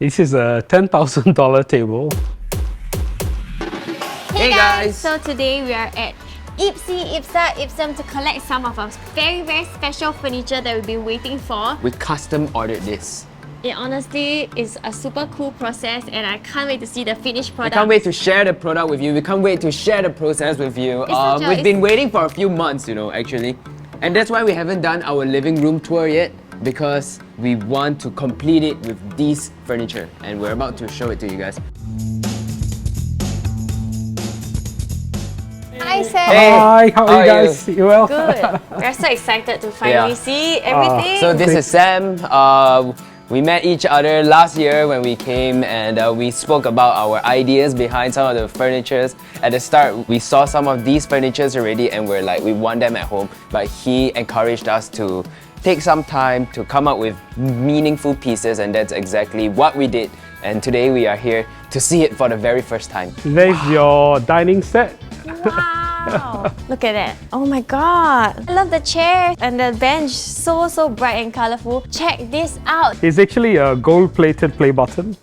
This is a $10,000 table. Hey guys! So today we are at Ipse Ipsa Ipsum to collect some of our very special furniture that we've been waiting for. We custom ordered this. It honestly is a super cool process and I can't wait to see the finished product. We can't wait to share the product with you. We can't wait to share the process with you. We've been waiting for a few months, actually. And that's why we haven't done our living room tour yet, because we want to complete it with these furniture. And we're about to show it to you guys. Hi Sam! Hey. Hi, how are you guys? You well? Good. We're so excited to finally see everything. So this is Sam. We met each other last year when we came and we spoke about our ideas behind some of the furnitures. At the start, we saw some of these furnitures already and we're like, we want them at home. But he encouraged us to take some time to come up with meaningful pieces, and that's exactly what we did. And today we are here to see it for the very first time. There's your dining set. Wow! Look at that. Oh my god. I love the chair and the bench. So bright and colorful. Check this out. It's actually a gold-plated play button.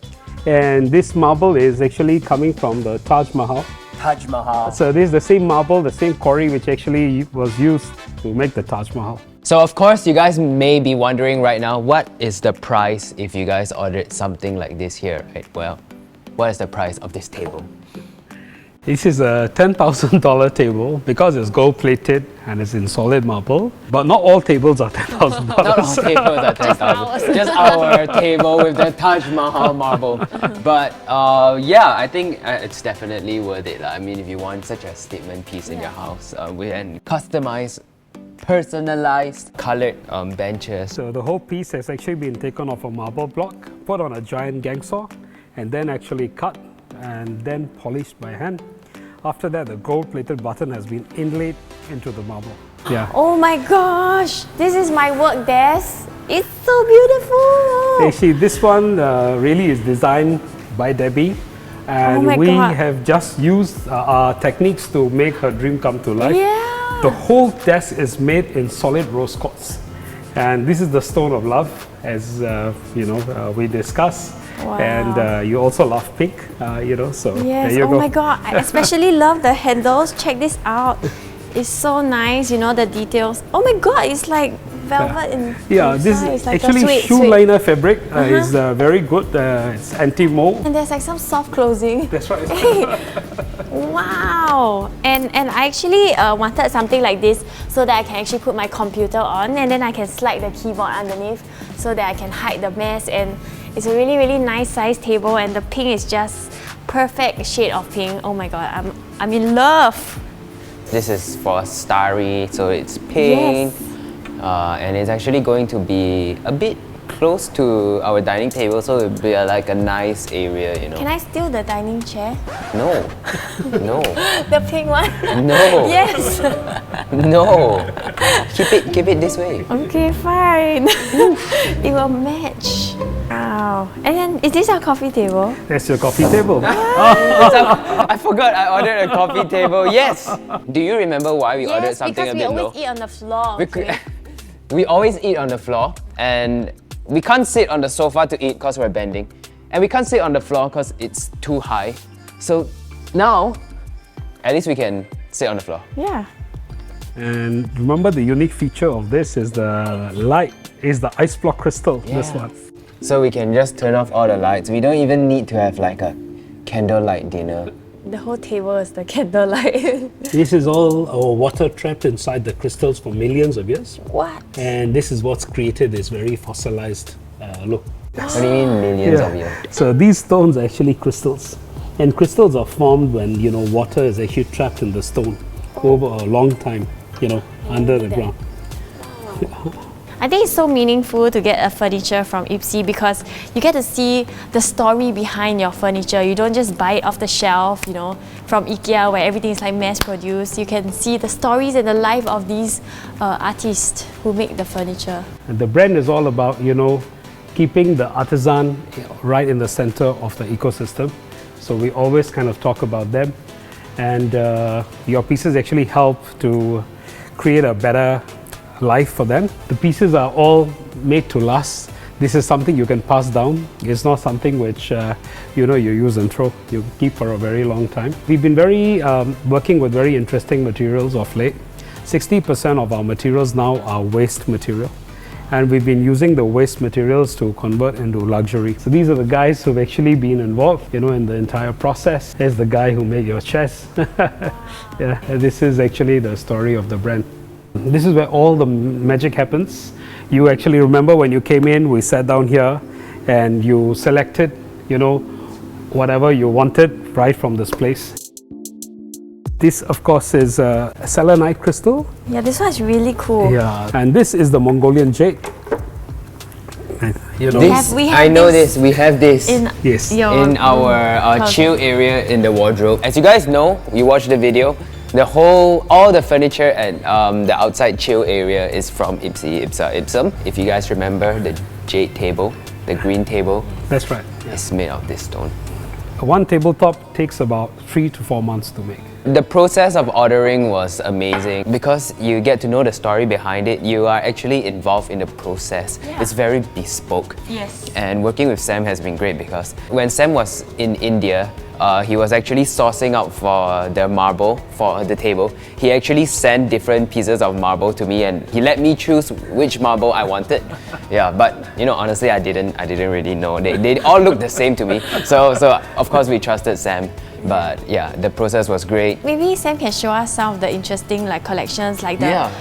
And this marble is actually coming from the Taj Mahal. Taj Mahal. So this is the same marble, the same quarry which actually was used to make the Taj Mahal. So of course, you guys may be wondering right now, what is the price if you guys ordered something like this here, right? Well, what is the price of this table? This is a $10,000 table because it's gold-plated and it's in solid marble. But not all tables are $10,000. Not all tables are 10,000. Just our table with the Taj Mahal marble. But yeah, I think it's definitely worth it. I mean, if you want such a statement piece in your house, and customized, personalized, colored benches. So the whole piece has actually been taken off a marble block, put on a giant gang saw, and then actually cut and then polished by hand. After that, the gold-plated button has been inlaid into the marble. Yeah. Oh my gosh! This is my work desk. It's so beautiful! Actually, this one really is designed by Debbie. And we have just used our techniques to make her dream come to life. Yeah. The whole desk is made in solid rose quartz. And this is the stone of love, as we discussed. Wow. And you also love pink, so yes. there you go. Oh my god, I especially love the handles. Check this out. It's so nice, the details. Oh my god, it's like velvet this is like actually shoe liner fabric. Is very good. It's anti-mold. And there's like some soft closing. That's right. Wow! And I actually wanted something like this so that I can actually put my computer on and then I can slide the keyboard underneath so that I can hide the mess. And it's a really nice size table and the pink is just perfect shade of pink. Oh my god, I'm in love! This is for starry, so it's pink. Yes. And it's actually going to be a bit close to our dining table, so it'll be like a nice area, Can I steal the dining chair? No. No. The pink one? No. Yes! No. Keep it this way. Okay, fine. It will match. Wow. And then, is this our coffee table? That's your coffee table. I forgot I ordered a coffee table. Yes. Do you remember why we ordered something a bit low? Yes, because we always eat on the floor. Okay? We always eat on the floor, and we can't sit on the sofa to eat because we're bending. And we can't sit on the floor because it's too high. So now, at least we can sit on the floor. Yeah. And remember, the unique feature of this is the light is the ice block crystal. Yeah. This one. So we can just turn off all the lights. We don't even need to have like a candlelight dinner. The whole table is the candlelight. This is all water trapped inside the crystals for millions of years. What? And this is what's created this very fossilized look. What do you mean millions of years? So these stones are actually crystals. And crystals are formed when, water is actually trapped in the stone over a long time, under the ground. I think it's so meaningful to get a furniture from Ipse because you get to see the story behind your furniture. You don't just buy it off the shelf, from IKEA where everything is like mass produced. You can see the stories and the life of these artists who make the furniture. And the brand is all about, keeping the artisan right in the center of the ecosystem. So we always kind of talk about them. And your pieces actually help to create a better life for them. The pieces are all made to last. This is something you can pass down. It's not something which you use and throw. You keep for a very long time. We've been working with very interesting materials of late. 60% of our materials now are waste material. And we've been using the waste materials to convert into luxury. So these are the guys who've actually been involved, in the entire process. There's the guy who made your chest. Yeah, this is actually the story of the brand. This is where all the magic happens. You actually remember when you came in, we sat down here and you selected, whatever you wanted right from this place. This, of course, is selenite crystal. Yeah, this one's really cool. Yeah, and this is the Mongolian jade. This, We have I know this this. We have this Yes. in our chill area in the wardrobe. As you guys know, you watched the video. All the furniture at the outside chill area is from Ipse Ipsa Ipsum. If you guys remember the jade table, the green table, That's right. it's made of this stone. One tabletop takes about 3 to 4 months to make. The process of ordering was amazing because you get to know the story behind it. You are actually involved in the process. Yeah. It's very bespoke. Yes. And working with Sam has been great because when Sam was in India, he was actually sourcing out for the marble for the table. He actually sent different pieces of marble to me and he let me choose which marble I wanted. Yeah, but honestly, I didn't really know. They all looked the same to me. So of course we trusted Sam. But yeah, the process was great. Maybe Sam can show us some of the interesting collections like that. Yeah.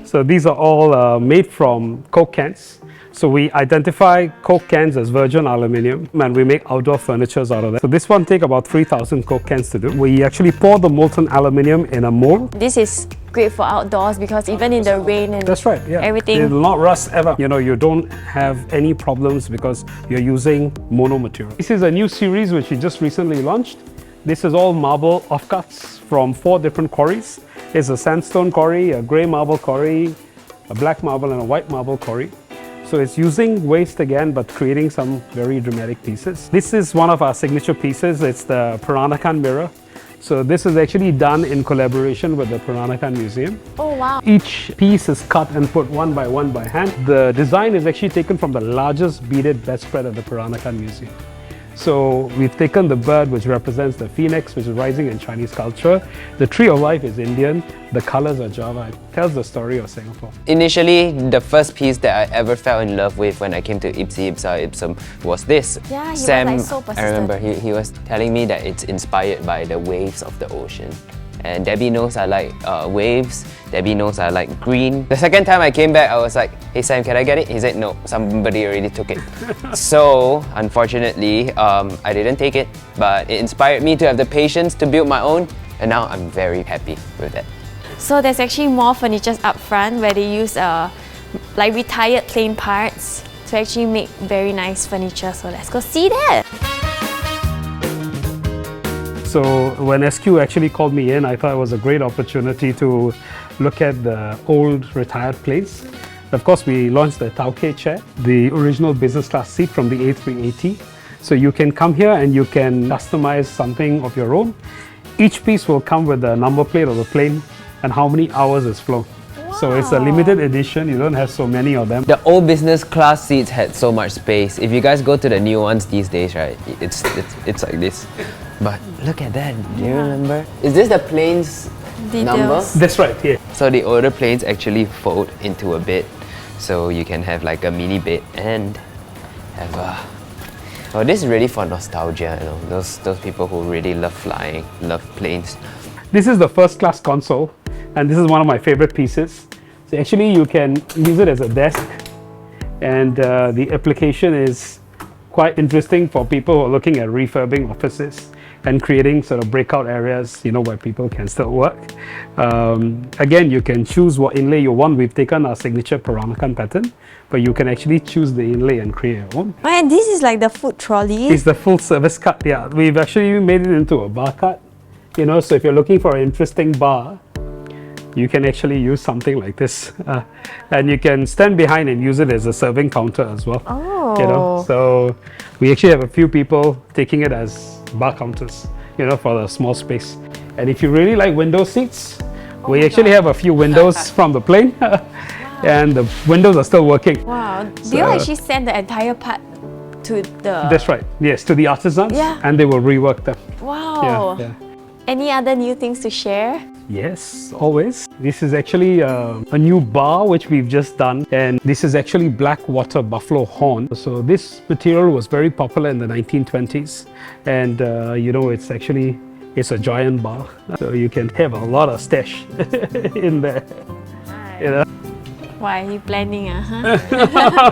So these are all made from Coke cans. So we identify Coke cans as virgin aluminium and we make outdoor furniture out of that. So this one takes about 3,000 Coke cans to do. We actually pour the molten aluminium in a mold. This is great for outdoors because even in the rain and That's right, yeah. everything. It will not rust ever. You don't have any problems because you're using mono material. This is a new series which we just recently launched. This is all marble offcuts from 4 different quarries. It's a sandstone quarry, a grey marble quarry, a black marble and a white marble quarry. So it's using waste again, but creating some very dramatic pieces. This is one of our signature pieces. It's the Peranakan mirror. So this is actually done in collaboration with the Peranakan Museum. Oh wow. Each piece is cut and put one by hand. The design is actually taken from the largest beaded bedspread at the Peranakan Museum. So we've taken the bird which represents the phoenix, which is rising in Chinese culture. The tree of life is Indian. The colors are Java. It tells the story of Singapore. Initially, the first piece that I ever fell in love with when I came to Ipse Ipsa Ipsum was this. Yeah, he was, Sam, so persistent. I remember he was telling me that it's inspired by the waves of the ocean. And Debbie knows I like waves. Debbie knows I like green. The second time I came back, I was like, hey Sam, can I get it? He said, no, somebody already took it. So, unfortunately, I didn't take it. But it inspired me to have the patience to build my own. And now I'm very happy with that. So there's actually more furniture up front where they use retired plain parts to actually make very nice furniture. So let's go see that. So when SQ actually called me in, I thought it was a great opportunity to look at the old retired planes. Of course, we launched the Tauke chair, the original business class seat from the A380. So you can come here and you can customize something of your own. Each piece will come with the number plate of the plane and how many hours it's flown. So it's a limited edition, you don't have so many of them. The old business class seats had so much space. If you guys go to the new ones these days, right, it's like this. But look at that, do you remember? Is this the plane's number? That's right, yeah. So the older planes actually fold into a bed. So you can have like a mini bed and have a... Oh, this is really for nostalgia, those people who really love flying, love planes. This is the first class console and this is one of my favorite pieces. So actually you can use it as a desk and the application is quite interesting for people who are looking at refurbing offices and creating sort of breakout areas, where people can still work. Again, you can choose what inlay you want. We've taken our signature Peranakan pattern, but you can actually choose the inlay and create your own. Oh, and this is like the food trolley. It's the full service cart, yeah. We've actually made it into a bar cart, so if you're looking for an interesting bar, you can actually use something like this. And you can stand behind and use it as a serving counter as well. Oh. So we actually have a few people taking it as bar counters, for the small space. And if you really like window seats, We actually have a few windows from the plane, and the windows are still working. Wow. Do you actually send the entire part to the... That's right. Yes, to the artisans, Yeah. and they will rework them. Wow. Yeah. Any other new things to share? Yes, always. This is actually a new bar which we've just done, and this is actually black water buffalo horn. So this material was very popular in the 1920s, and you know, it's a giant bar, so you can have a lot of stash in there. You know? Why are you planning?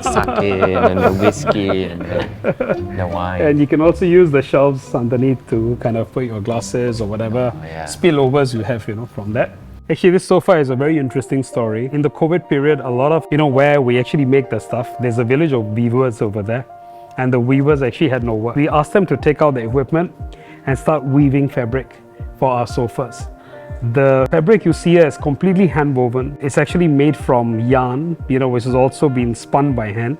Sake and the whiskey and the wine. And you can also use the shelves underneath to kind of put your glasses or whatever spillovers you have, you know, from that. Actually, this sofa is a very interesting story. In the COVID period, a lot of, you know, where we actually make the stuff, there's a village of weavers over there, and the weavers actually had no work. We asked them to take out the equipment and start weaving fabric for our sofas. The fabric you see here is completely hand woven. It's actually made from yarn, you know, which has also been spun by hand.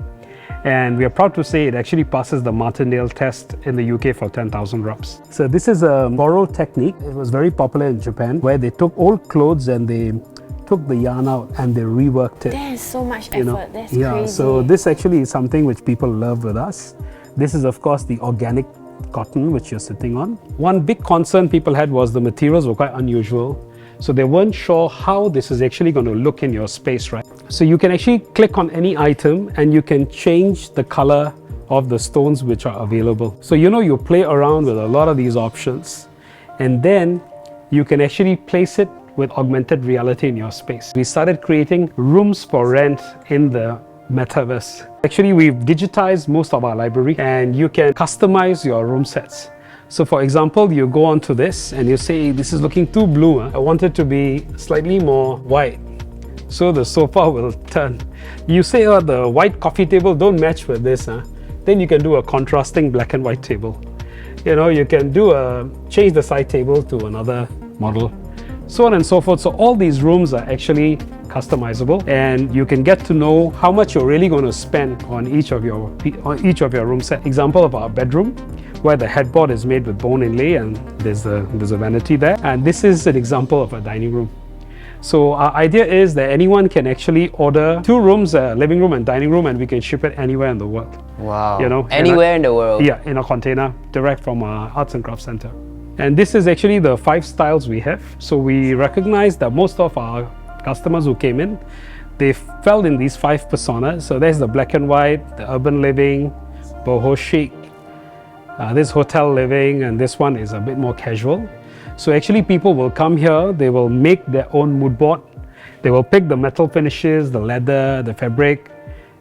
And we are proud to say it actually passes the Martindale test in the UK for 10,000 rubs. So this is a borrow technique. It was very popular in Japan, where they took old clothes and they took the yarn out and they reworked it. There's so much effort. You know? That's yeah, crazy. so this actually is something which people love with us. This is of course the organic cotton which you're sitting on. One big concern people had was the materials were quite unusual. So they weren't sure how this is actually going to look in your space, right? So you can actually click on any item and you can change the color of the stones which are available. So you know, you play around with a lot of these options, and then you can actually place it with augmented reality in your space. We started creating rooms for rent in the metaverse. Actually, we've digitized most of our library, and you can customize your room sets. So for example, you go onto this and you say, this is looking too blue. I want it to be slightly more white. So the sofa will turn. You say, oh, the white coffee table don't match with this. Then you can do a contrasting black and white table. You know, you can do change the side table to another model, so on and so forth. So all these rooms are actually customizable, and you can get to know how much you're really going to spend on each of your room set. Example of our bedroom, where the headboard is made with bone inlay and there's a vanity there. And this is an example of a dining room. So our idea is that anyone can actually order 2 rooms, a living room and dining room, and we can ship it anywhere in the world. Wow. You know, anywhere in the world? Yeah, in a container, direct from our Arts and Crafts Center. And this is actually the 5 styles we have. So we recognize that most of our customers who came in, they fell in these 5 personas. So there's the black and white, the urban living, boho chic, this hotel living, and this one is a bit more casual. So actually people will come here, they will make their own mood board, they will pick the metal finishes, the leather, the fabric,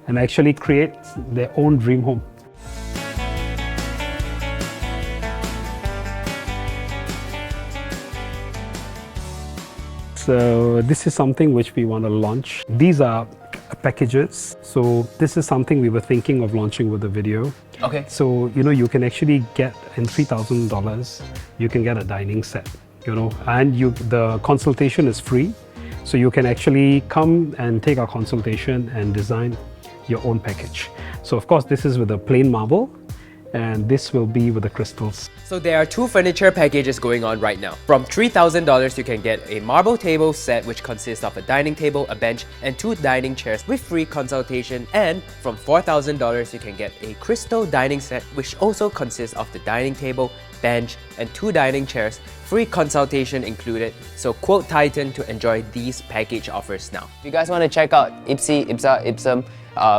and actually create their own dream home. So this is something which we want to launch. These are packages. So this is something we were thinking of launching with a video. Okay. So, you know, you can actually get in $3,000, you can get a dining set, you know, and the consultation is free. So you can actually come and take our consultation and design your own package. So of course, this is with a plain marble, and this will be with the crystals. So there are 2 furniture packages going on right now. From $3,000 you can get a marble table set which consists of a dining table, a bench, and 2 dining chairs with free consultation. And from $4,000 you can get a crystal dining set which also consists of the dining table, bench, and 2 dining chairs, free consultation included. So quote Titan to enjoy these package offers now. If you guys want to check out Ipse Ipsa Ipsum,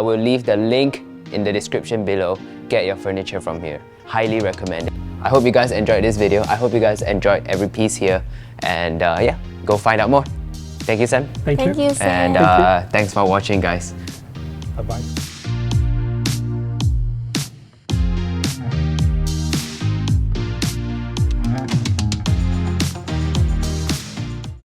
we'll leave the link in the description below. Get your furniture from here. Highly recommend it. I hope you guys enjoyed this video. I hope you guys enjoyed every piece here. And yeah, go find out more. Thank you, Sam. Thank you. Thank you, Sam. And thanks for watching, guys. Bye-bye.